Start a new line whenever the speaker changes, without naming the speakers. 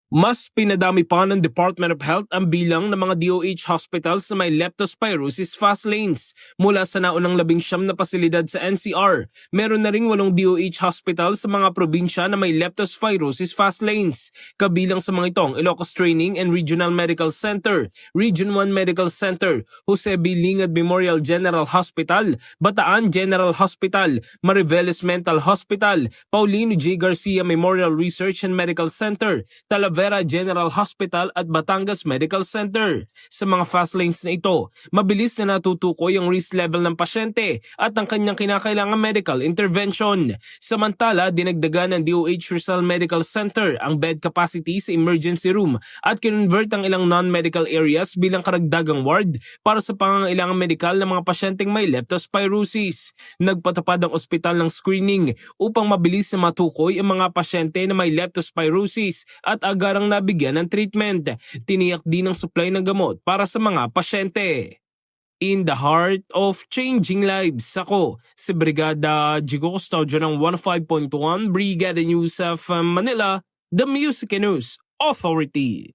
Mas pinadami pa ng Department of Health ang bilang ng mga DOH hospitals na may leptospirosis fast lanes. Mula sa naunang 19 na pasilidad sa NCR, meron na ring 8 DOH hospitals sa mga probinsya na may leptospirosis fast lanes. Kabilang sa mga itong Ilocos Training and Regional Medical Center, Region 1 Medical Center, Jose B. Lingad Memorial General Hospital, Bataan General Hospital, Mariveles Mental Hospital, Paulino J. Garcia Memorial Research and Medical Center, Talavera General Hospital at Batangas Medical Center. Sa mga fast lanes na ito, mabilis na natutukoy ang risk level ng pasyente at ang kanyang kinakailangang medical intervention. Samantala, dinagdagan ng DOH Rizal Medical Center ang bed capacity sa emergency room at kinonvert ang ilang non-medical areas bilang karagdagang ward para sa pangangailangang medikal ng mga pasyenteng may leptospirosis. Nagpatupad ang ospital ng screening upang mabilis na matukoy ang mga pasyente na may leptospirosis at agarang nabigyan ng treatment. Tiniyak din ang supply ng gamot para sa mga pasyente. In the heart of changing lives, ako si Brigada Jigo Custodio ng 105.1 Brigada News of Manila, the Music News Authority.